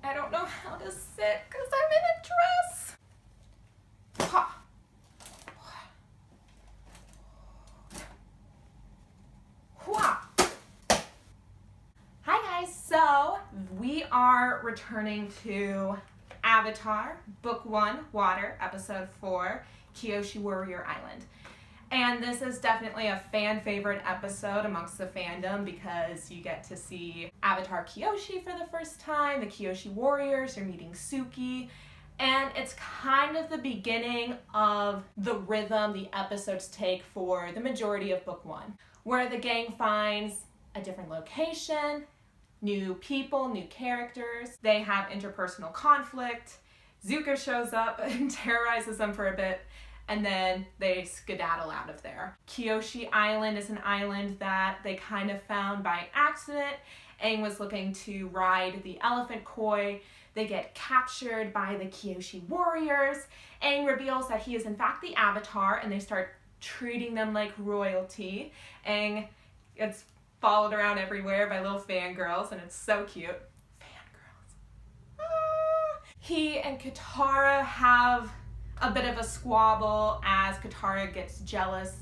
I don't know how to sit because I'm in a dress. Ha. Hi guys, so we are returning to Avatar, Book 1, Water, Episode 4, Kyoshi Warrior Island. And this is definitely a fan favorite episode amongst the fandom because you get to see Avatar Kyoshi for the first time, the Kyoshi Warriors are meeting Suki, and it's kind of the beginning of the rhythm the episodes take for the majority of Book 1, where the gang finds a different location, new people, new characters, they have interpersonal conflict, Zuko shows up and terrorizes them for a bit, and then they skedaddle out of there. Kyoshi Island is an island that they kind of found by accident. Aang was looking to ride the elephant koi. They get captured by the Kyoshi Warriors. Aang reveals that he is in fact the Avatar, and they start treating them like royalty. Aang gets followed around everywhere by little fangirls, and it's so cute. Fangirls. Ah. He and Katara have a bit of a squabble as Katara gets jealous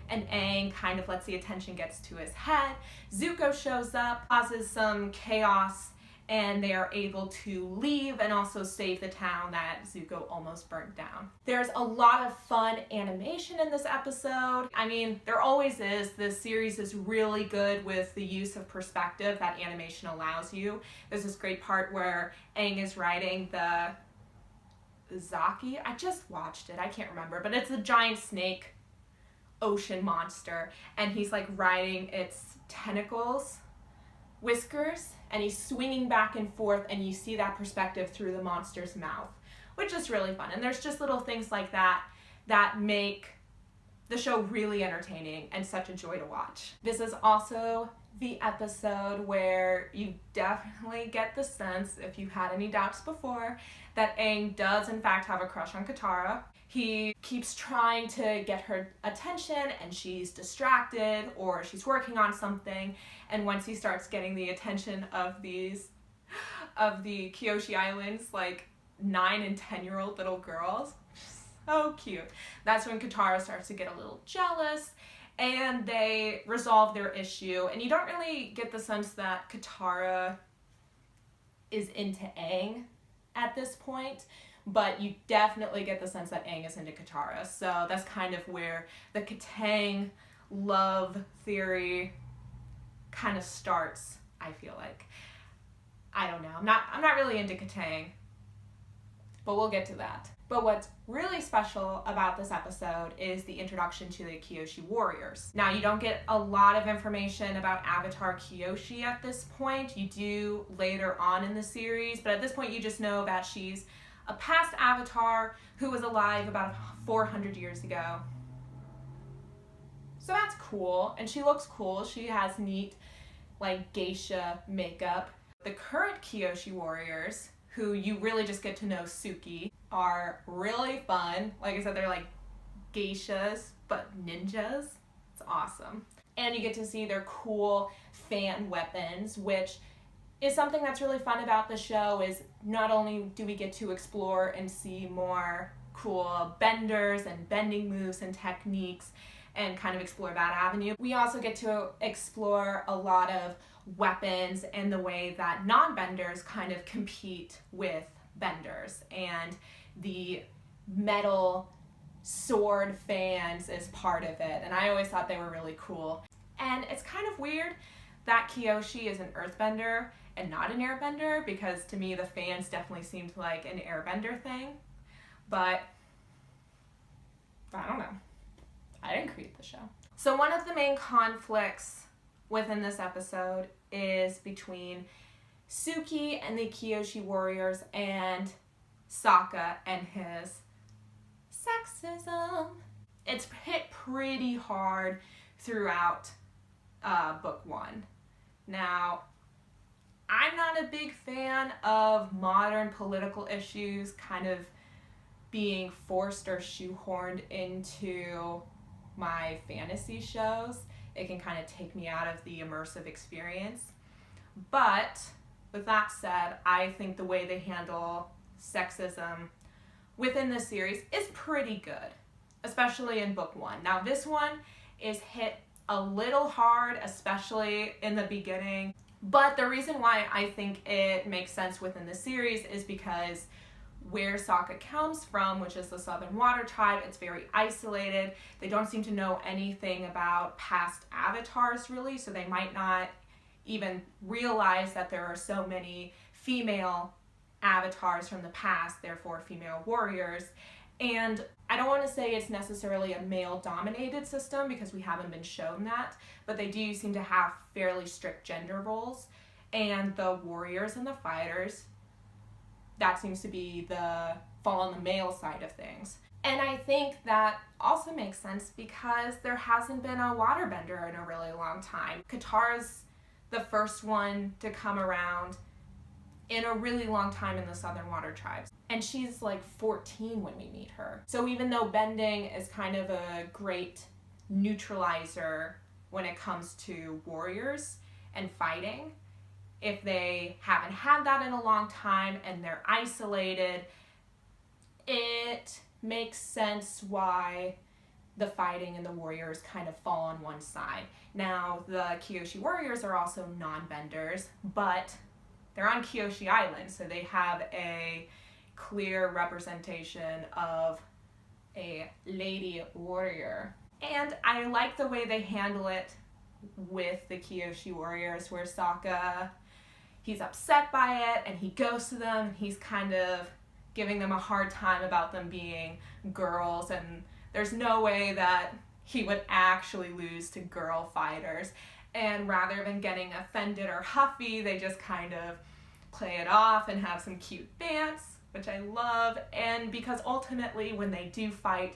and Aang kind of lets the attention gets to his head. Zuko shows up, causes some chaos, and they are able to leave and also save the town that Zuko almost burnt down. There's a lot of fun animation in this episode. I mean, there always is. This series is really good with the use of perspective that animation allows you. There's this great part where Aang is riding the Zaki, I just watched it, I can't remember, but it's a giant snake ocean monster, and he's like riding its tentacles, whiskers, and he's swinging back and forth, and you see that perspective through the monster's mouth, which is really fun. And there's just little things like that that make the show really entertaining and such a joy to watch. This is also the episode where you definitely get the sense, if you had any doubts before, that Aang does in fact have a crush on Katara. He keeps trying to get her attention and she's distracted or she's working on something, and once he starts getting the attention of the Kyoshi Islands, like 9 and 10-year-old little girls, so cute, that's when Katara starts to get a little jealous, and they resolve their issue. And you don't really get the sense that Katara is into Aang at this point, but you definitely get the sense that Aang is into Katara. So that's kind of where the gAang love theory kind of starts, I feel like. I don't know. I'm not really into gAang, but we'll get to that. But what's really special about this episode is the introduction to the Kyoshi Warriors. Now, you don't get a lot of information about Avatar Kyoshi at this point. You do later on in the series, but at this point you just know that she's a past Avatar who was alive about 400 years ago. So that's cool, and she looks cool. She has neat, like, geisha makeup. The current Kyoshi Warriors, who you really just get to know Suki, are really fun. Like I said, they're like geishas, but ninjas. It's awesome. And you get to see their cool fan weapons, which is something that's really fun about the show. Is not only do we get to explore and see more cool benders and bending moves and techniques and kind of explore that avenue, we also get to explore a lot of weapons and the way that non-benders kind of compete with benders, and the metal sword fans is part of it, and I always thought they were really cool. And it's kind of weird that Kyoshi is an earthbender and not an airbender, because to me the fans definitely seemed like an airbender thing, but I don't know. I didn't create the show. So one of the main conflicts within this episode is between Suki and the Kyoshi Warriors and Sokka and his sexism. It's hit pretty hard throughout Book 1. Now, I'm not a big fan of modern political issues kind of being forced or shoehorned into my fantasy shows. It can kind of take me out of the immersive experience. But with that said, I think the way they handle sexism within this series is pretty good, especially in book 1. Now this one is hit a little hard, especially in the beginning, but the reason why I think it makes sense within the series is because where Sokka comes from, which is the Southern Water Tribe, it's very isolated. They don't seem to know anything about past avatars really, so they might not even realize that there are so many female avatars from the past, therefore female warriors. And I don't want to say it's necessarily a male-dominated system because we haven't been shown that, but they do seem to have fairly strict gender roles. And the warriors and the fighters, that seems to be fall on the male side of things. And I think that also makes sense because there hasn't been a waterbender in a really long time. Katara's the first one to come around in a really long time in the Southern Water Tribes. And she's like 14 when we meet her. So even though bending is kind of a great neutralizer when it comes to warriors and fighting, if they haven't had that in a long time and they're isolated, it makes sense why the fighting and the warriors kind of fall on one side. Now, the Kyoshi Warriors are also non-benders, but they're on Kyoshi Island, so they have a clear representation of a lady warrior. And I like the way they handle it with the Kyoshi Warriors, where Sokka, he's upset by it and he goes to them and he's kind of giving them a hard time about them being girls, and there's no way that he would actually lose to girl fighters. And rather than getting offended or huffy, they just kind of play it off and have some cute dance, which I love. And because ultimately when they do fight,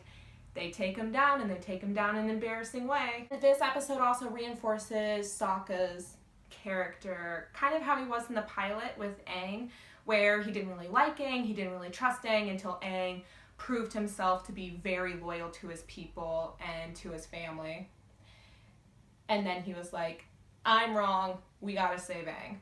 they take him down, and they take him down in an embarrassing way. This episode also reinforces Sokka's character, kind of how he was in the pilot with Aang, where he didn't really like Aang, he didn't really trust Aang until Aang proved himself to be very loyal to his people and to his family. And then he was like, I'm wrong, we gotta save Aang.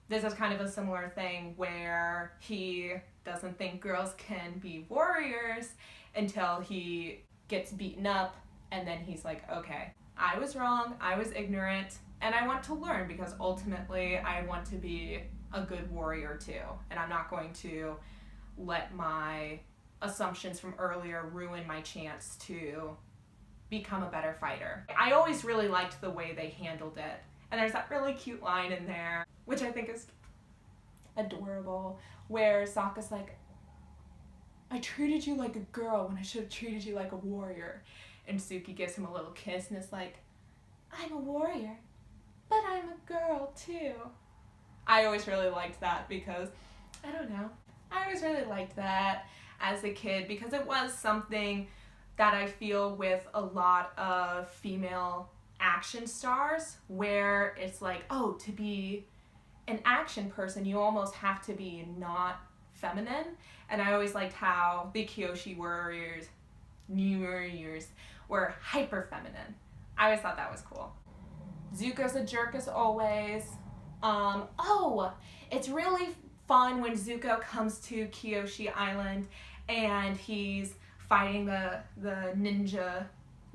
This is kind of a similar thing where he doesn't think girls can be warriors until he gets beaten up, and then he's like, okay, I was wrong, I was ignorant, and I want to learn because ultimately I want to be a good warrior too, and I'm not going to let my assumptions from earlier ruin my chance to become a better fighter. I always really liked the way they handled it, and there's that really cute line in there, which I think is adorable, where Sokka's like, I treated you like a girl when I should have treated you like a warrior. And Suki gives him a little kiss and is like, I'm a warrior, but I'm a girl too. I always really liked that because, I don't know, I always really liked that as a kid because it was something that I feel with a lot of female action stars where it's like, oh, to be an action person, you almost have to be not feminine. And I always liked how the Kyoshi Warriors were hyper feminine. I always thought that was cool. Zuko's a jerk as always. It's really fun when Zuko comes to Kyoshi Island and he's fighting the ninja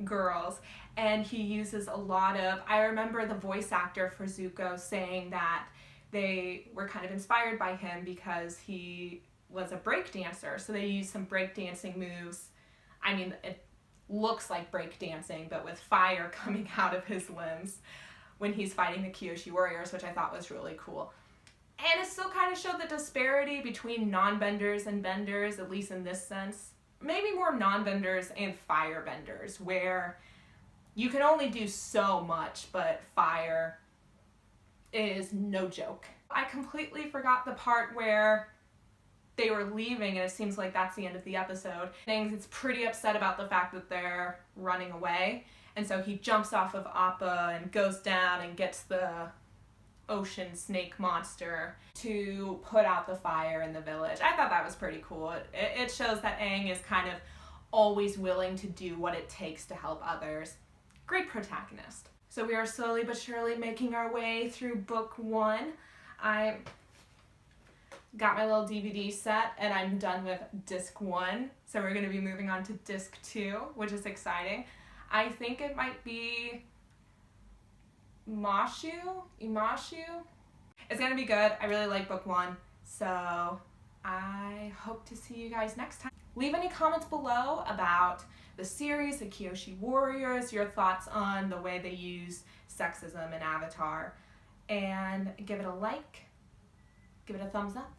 girls, and he uses a lot of, I remember the voice actor for Zuko saying that they were kind of inspired by him because he was a break dancer, so they used some break dancing moves. I mean, it looks like break dancing, but with fire coming out of his limbs when he's fighting the Kyoshi Warriors, which I thought was really cool. And it still kind of showed the disparity between non-benders and benders, at least in this sense. Maybe more non-benders and firebenders, where you can only do so much, but fire is no joke. I completely forgot the part where they were leaving, and it seems like that's the end of the episode. Aang's pretty upset about the fact that they're running away, and so he jumps off of Appa and goes down and gets the ocean snake monster to put out the fire in the village. I thought that was pretty cool. It shows that Aang is kind of always willing to do what it takes to help others. Great protagonist. So we are slowly but surely making our way through book 1. I got my little DVD set and I'm done with disc 1. So we're going to be moving on to disc 2, which is exciting. I think it might be Imashu. It's going to be good. I really like book 1. So I hope to see you guys next time. Leave any comments below about the series, the Kyoshi Warriors, your thoughts on the way they use sexism in Avatar. And give it a like, give it a thumbs up,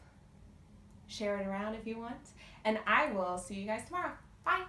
share it around if you want. And I will see you guys tomorrow. Bye!